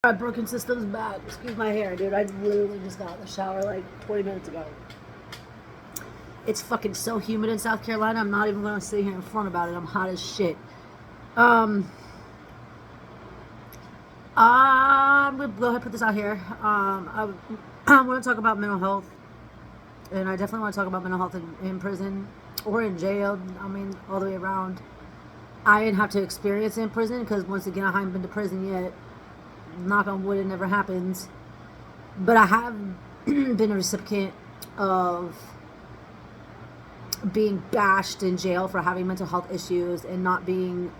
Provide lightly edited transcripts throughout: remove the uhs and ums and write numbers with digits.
My broken system's back. Excuse my hair, dude. I literally just got out of the shower like 20 minutes ago. It's fucking so humid in South Carolina. I'm not even gonna sit here in front about it. I'm hot as shit. Um, I'm gonna go ahead and put this out here. I want to talk about mental health, and I definitely want to talk about mental health in prison or in jail. I mean, all the way around. I didn't have to experience it in prison because once again, I haven't been to prison yet. Knock on wood, it never happens. But I have been a recipient of being bashed in jail for having mental health issues and not being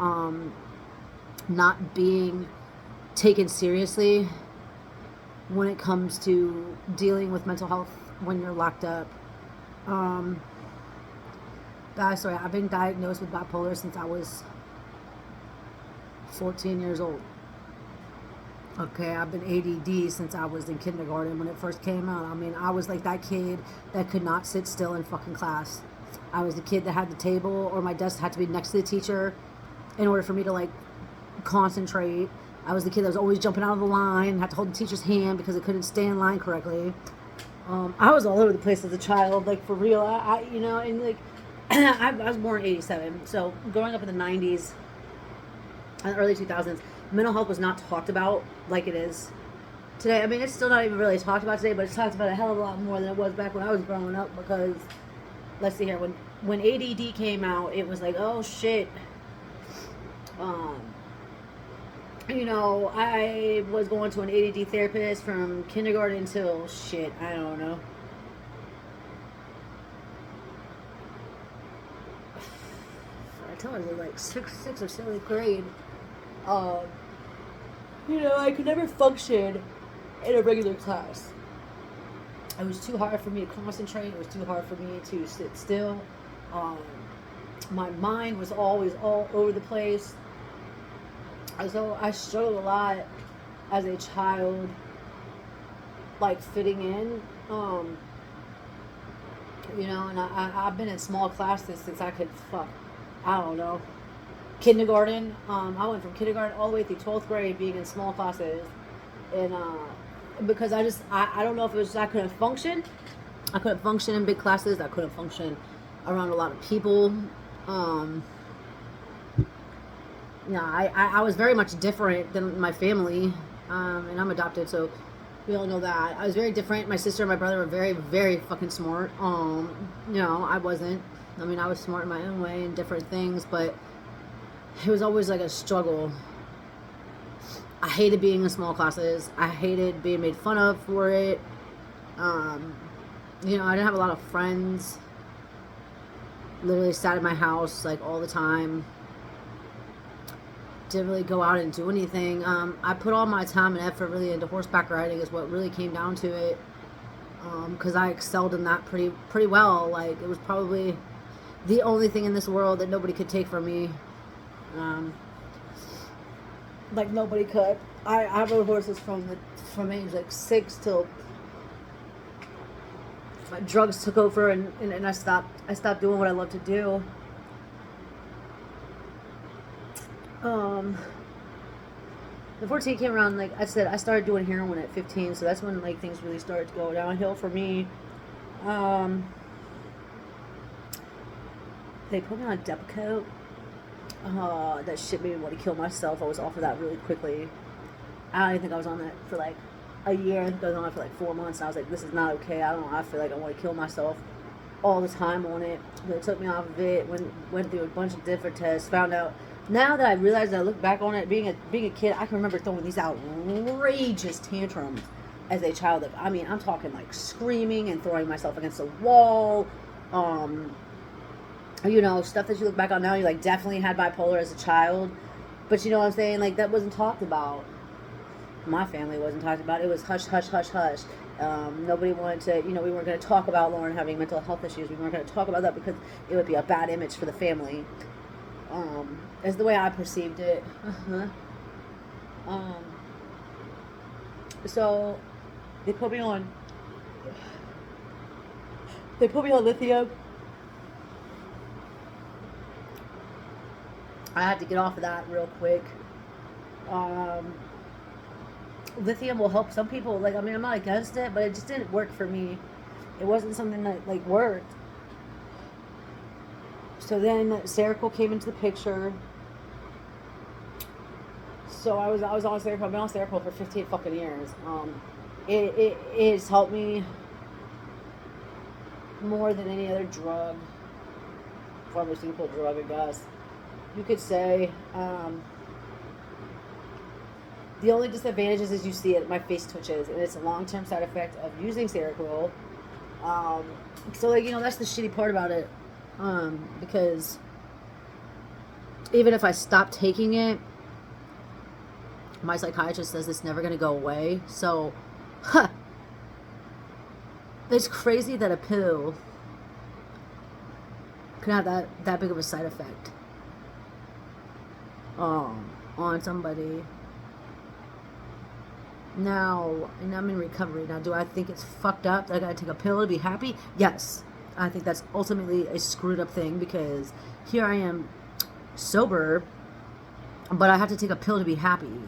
taken seriously when it comes to dealing with mental health when you're locked up. Sorry, I've been diagnosed with bipolar since I was 14 years old. Okay, I've been ADD since I was in kindergarten when it first came out. I mean, I was like that kid that could not sit still in fucking class. I was the kid that had the table or my desk had to be next to the teacher in order for me to like concentrate. I was the kid that was always jumping out of the line, had to hold the teacher's hand because it couldn't stay in line correctly. I was all over the place as a child, like for real. And like I was born in '87, so growing up in the '90s and early 2000s, mental health was not talked about like it is today. I mean, it's still not even really talked about today, but it's talked about a hell of a lot more than it was back when I was growing up. Because let's see here, when ADD came out, it was like, oh shit. I was going to an ADD therapist from kindergarten until shit, I don't know. I tell her like sixth or seventh grade. Um, I could never function in a regular class. It was too hard for me to concentrate. It was too hard for me to sit still. Um, my mind was always all over the place. So I struggled a lot as a child, like fitting in. And I've been in small classes since I don't know, kindergarten. I went from kindergarten all the way through 12th grade being in small classes. And because I don't know if it was just I couldn't function. I couldn't function in big classes. I couldn't function around a lot of people. I was very much different than my family, and I'm adopted, so we all know that. I was very different. My sister and my brother were very, very fucking smart. I wasn't. I mean, I was smart in my own way and different things, but it was always like a struggle. I hated being in small classes. I hated being made fun of for it. I didn't have a lot of friends. Literally sat in my house like all the time. Didn't really go out and do anything. I put all my time and effort really into horseback riding is what really came down to it. Because I excelled in that pretty well. Like, it was probably the only thing in this world that nobody could take from me. Like nobody could. I rode horses from age like 6 till my drugs took over and I stopped doing what I love to do. The 14 came around, like I said, I started doing heroin at 15, so that's when like things really started to go downhill for me. They put me on Depakote. That shit made me want to kill myself. I was off of that really quickly. I don't even think I was on that for like a year. I think I was on it for like 4 months, and I was like, this is not okay. I feel like I want to kill myself all the time on it. They took me off of it, went through a bunch of different tests, found out. Now that I realize, I look back on it, being a kid, I can remember throwing these outrageous tantrums as a child. I mean, I'm talking like screaming and throwing myself against the wall. Stuff that you look back on now, you like definitely had bipolar as a child. But you know what I'm saying? Like, that wasn't talked about. My family wasn't talked about. It was hush, hush, hush, hush. Nobody wanted to, we weren't going to talk about Lauren having mental health issues. We weren't going to talk about that because it would be a bad image for the family. Is the way I perceived it. So they put me on lithium. I had to get off of that real quick. lithium will help some people. Like, I mean, I'm not against it, but it just didn't work for me. It wasn't something that like worked. So then Seroquel came into the picture. So I was on Seroquel. I've been on Seroquel for 15 fucking years. It has helped me more than any other drug, pharmaceutical drug, I guess you could say. The only disadvantage is you see it, my face twitches, and it's a long-term side effect of using Seroquel. So, like, you know, that's the shitty part about it. Because even if I stop taking it, my psychiatrist says it's never going to go away. So, it's crazy that a pill can have that big of a side effect on somebody. Now, and I'm in recovery. Now, do I think it's fucked up that I gotta take a pill to be happy? Yes. I think that's ultimately a screwed up thing, because here I am sober, but I have to take a pill to be happy.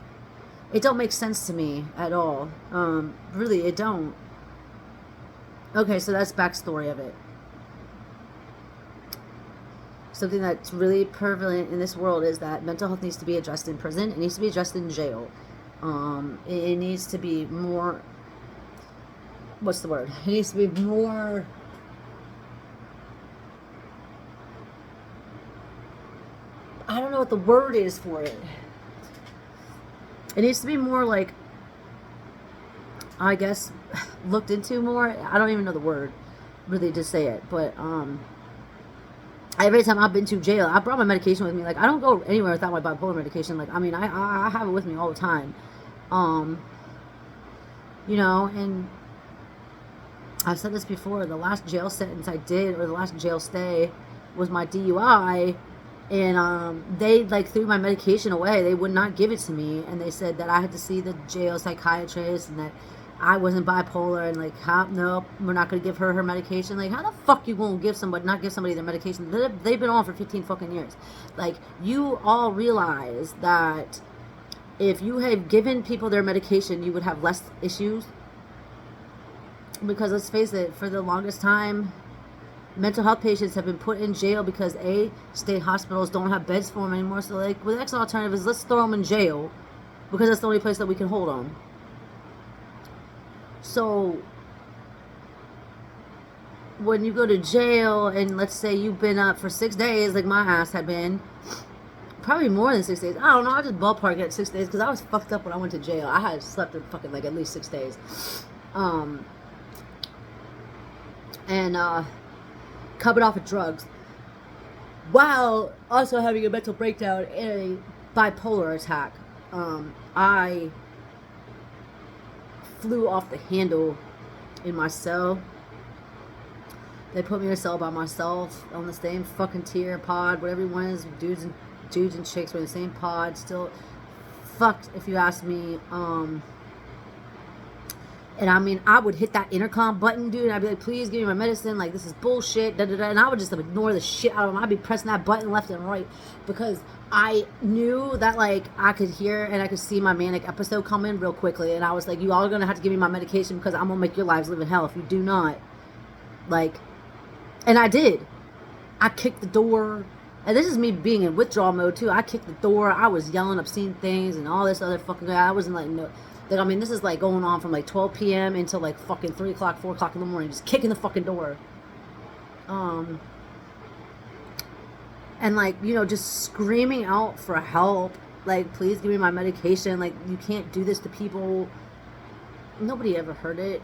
It don't make sense to me at all. Really, it don't. Okay, so that's backstory of it. Something that's really prevalent in this world is that mental health needs to be addressed in prison. It needs to be addressed in jail. It needs to be more, what's the word? It needs to be more, I don't know what the word is for it. It needs to be more, like, I guess, looked into more. I don't even know the word really to say it, but every time I've been to jail, I brought my medication with me. Like, I don't go anywhere without my bipolar medication. Like, I mean, I have it with me all the time. You know, and I've said this before, the last jail sentence I did, or the last jail stay, was my DUI, and they, like, threw my medication away. They would not give it to me, and they said that I had to see the jail psychiatrist, and that I wasn't bipolar, and, like, nope, we're not going to give her medication. Like, how the fuck you gonna not give somebody their medication? They've been on for 15 fucking years. Like, you all realize that if you had given people their medication, you would have less issues. Because let's face it, for the longest time, mental health patients have been put in jail because state hospitals don't have beds for them anymore. So, like, the next alternative is let's throw them in jail, because that's the only place that we can hold them. So when you go to jail, and let's say you've been up for 6 days, like my ass had been, probably more than 6 days. I don't know. I just ballpark at 6 days, because I was fucked up when I went to jail. I had slept in fucking, like, at least 6 days. And coming off of drugs, while also having a mental breakdown and a bipolar attack. I flew off the handle in my cell. They put me in a cell by myself on the same fucking tier, pod, whatever one is. Dudes and chicks were in the same pod. Still fucked, if you ask me. And I mean, I would hit that intercom button, dude, and I'd be like, please give me my medicine, like, this is bullshit, da da da, and I would just ignore the shit out of them. I'd be pressing that button left and right, because I knew that, like, I could hear and I could see my manic episode coming real quickly, and I was like, you all are gonna have to give me my medication, because I'm gonna make your lives live in hell if you do not. Like, and I did. I kicked the door, and this is me being in withdrawal mode too. I kicked the door, I was yelling obscene things and all this other fucking, I wasn't like, no. Like, I mean, this is like going on from like 12 p.m. until like fucking 3 o'clock, 4 o'clock in the morning, just kicking the fucking door. And like, you know, just screaming out for help. Like, please give me my medication. Like, you can't do this to people. Nobody ever heard it.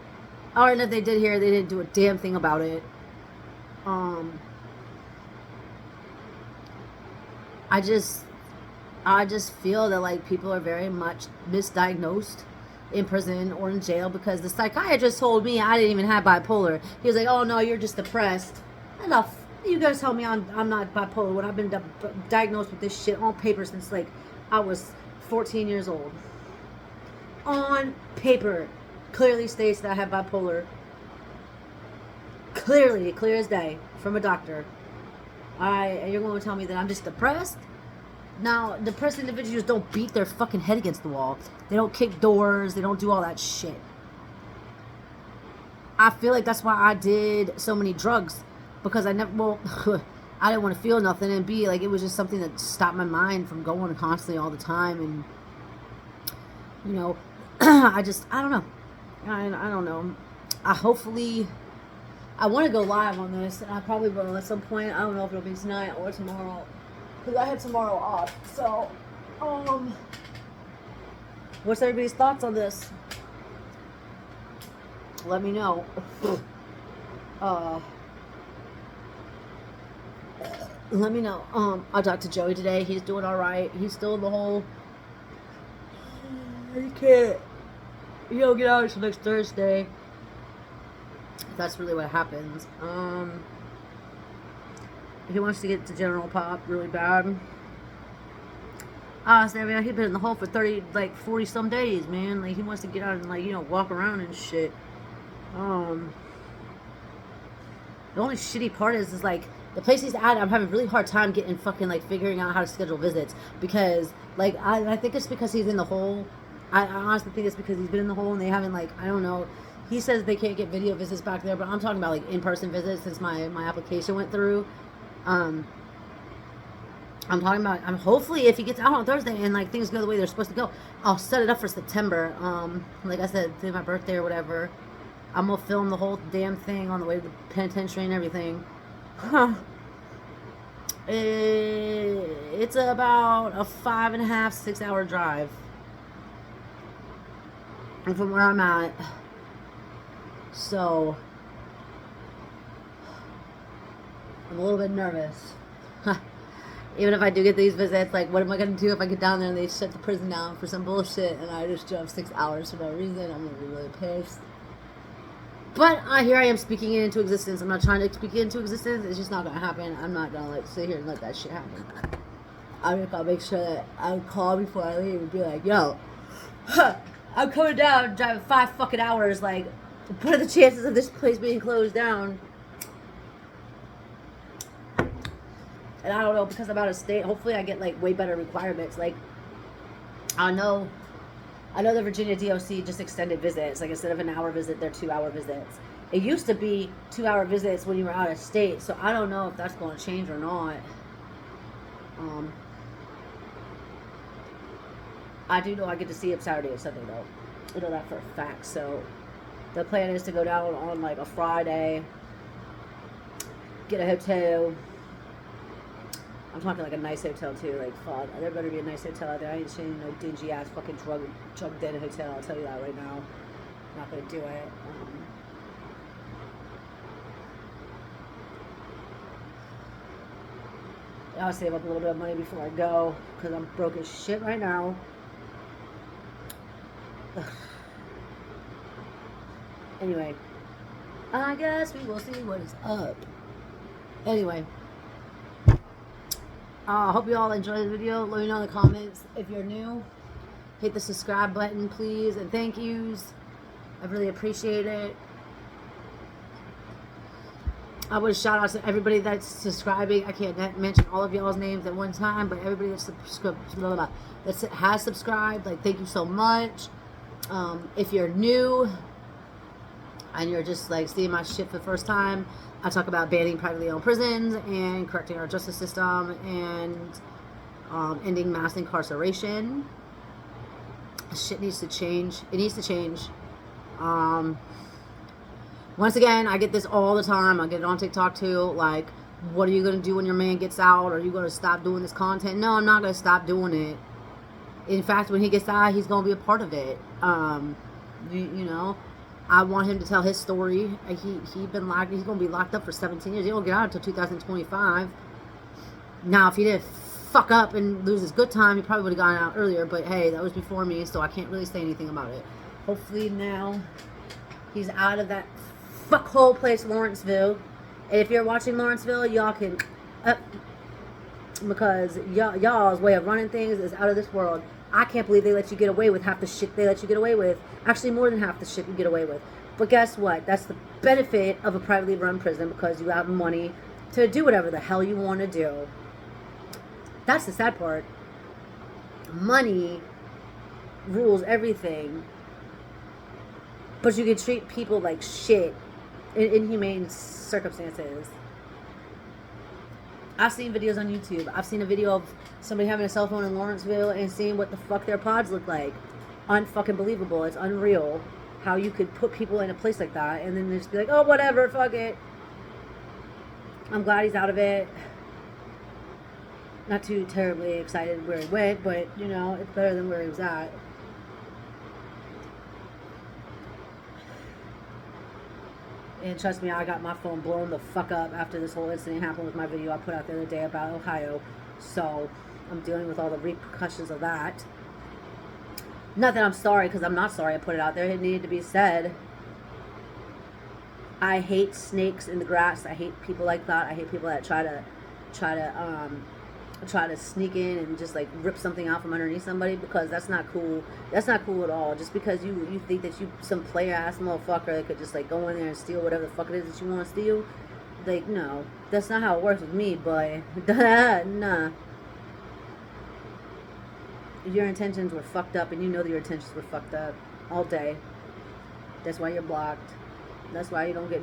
Or, and if they did hear it, they didn't do a damn thing about it. I just feel that, like, people are very much misdiagnosed in prison or in jail, because the psychiatrist told me I didn't even have bipolar. He was like, oh no, you're just depressed. Enough. You guys tell me I'm not bipolar when I've been diagnosed with this shit on paper since, like, I was 14 years old. On paper, clearly states that I have bipolar. Clearly, clear as day, from a doctor. Alright, and you're going to tell me that I'm just depressed? Now, depressed individuals don't beat their fucking head against the wall. They don't kick doors. They don't do all that shit. I feel like that's why I did so many drugs. Because I never, well, I didn't want to feel nothing. And B, like, it was just something that stopped my mind from going constantly all the time. And, you know, I don't know. I don't know. I want to go live on this. And I probably will at some point. I don't know if it'll be tonight or tomorrow. Because I had tomorrow off. So, what's everybody's thoughts on this? Let me know. Let me know. I talked to Joey today. He's doing all right. He's still in the hole. He can't. He'll get out until next Thursday. That's really what happens. He wants to get to General Pop really bad. Honestly, I mean, he's been in the hole for 40 some days, man. Like, he wants to get out and, like, you know, walk around and shit. The only shitty part is like, the place he's at, I'm having a really hard time getting fucking, like, figuring out how to schedule visits. Because, like, I think it's because he's in the hole. I honestly think it's because he's been in the hole and they haven't, like, I don't know. He says they can't get video visits back there, but I'm talking about, like, in-person visits since my application went through. I'm talking about, hopefully if he gets out on Thursday and, like, things go the way they're supposed to go, I'll set it up for September. Like I said, through my birthday or whatever. I'm gonna film the whole damn thing on the way to the penitentiary and everything. It's about a 5.5, 6 hour drive. And from where I'm at. So, I'm a little bit nervous. Even if I do get these visits, like, what am I going to do if I get down there and they shut the prison down for some bullshit and I just drove 6 hours for no reason? I'm going to be really pissed. But here I am speaking it into existence. I'm not trying to speak it into existence. It's just not going to happen. I'm not going to, like, sit here and let that shit happen. I'm just going to make sure that I would call before I leave and be like, yo, I'm coming down, driving 5 fucking hours. Like, what are the chances of this place being closed down? And I don't know, because I'm out of state, hopefully I get, like, way better requirements. Like, I know the Virginia DOC just extended visits. Like, instead of an hour visit, they're 2 hour visits. It used to be 2 hour visits when you were out of state, so I don't know if that's going to change or not. I do know I get to see him Saturday and Sunday, though. I know that for a fact. So the plan is to go down on, like, a Friday, get a hotel. I'm talking like a nice hotel too. Like, fuck, there better be a nice hotel out there. I ain't seeing no dingy ass fucking drug den hotel. I'll tell you that right now. I'm not gonna do it. I'll save up a little bit of money before I go because I'm broke as shit right now. Anyway, I guess we will see what is up. Anyway, I hope you all enjoyed the video. Let me know in the comments if you're new. Hit the subscribe button, please, and thank yous. I really appreciate it. I would shout out to everybody that's subscribing. I can't mention all of y'all's names at one time, but everybody that's that has subscribed, like, thank you so much. If you're new and you're just, like, seeing my shit for the first time, I talk about banning privately owned prisons and correcting our justice system and ending mass incarceration. Shit needs to change. It needs to change. Once again, I get this all the time. I get it on TikTok too. Like, what are you going to do when your man gets out? Are you going to stop doing this content? No, I'm not going to stop doing it. In fact, when he gets out, he's going to be a part of it. You know, I want him to tell his story. He's going to be locked up for 17 years. He won't get out until 2025. Now, if he didn't fuck up and lose his good time, he probably would have gotten out earlier. But hey, that was before me, so I can't really say anything about it. Hopefully now he's out of that fuckhole place, Lawrenceville. And if you're watching Lawrenceville, y'all can because y'all's way of running things is out of this world. I can't believe they let you get away with half the shit they let you get away with. Actually, more than half the shit you get away with. But guess what? That's the benefit of a privately run prison, because you have money to do whatever the hell you want to do. That's the sad part. money rules everything, but you can treat people like shit in inhumane circumstances. I've seen videos on YouTube. I've seen a video of somebody having a cell phone in Lawrenceville and seeing what the fuck their pods look like. Unfucking believable. It's unreal how you could put people in a place like that and then just be like, oh, whatever, fuck it. I'm glad he's out of it. Not too terribly excited where he went, but, you know, it's better than where he was at. And trust me, I got my phone blown the fuck up after this whole incident happened with my video I put out the other day about Ohio. So I'm dealing with all the repercussions of that. Not that I'm sorry, because I'm not sorry I put it out there. It needed to be said. I hate snakes in the grass. I hate people like that. I hate people that try to sneak in and just like rip something out from underneath somebody, because that's not cool. That's not cool at all. Just because you think that you some player ass motherfucker that could just like go in there and steal whatever the fuck it is that you want to steal, like, no, that's not how it works with me, boy. Nah. Your intentions were fucked up, and you know that your intentions were fucked up all day. That's why you're blocked. That's why you don't get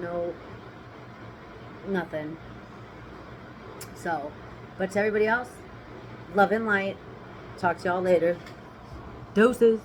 nothing. So, but to everybody else, love and light. Talk to y'all later. Doses.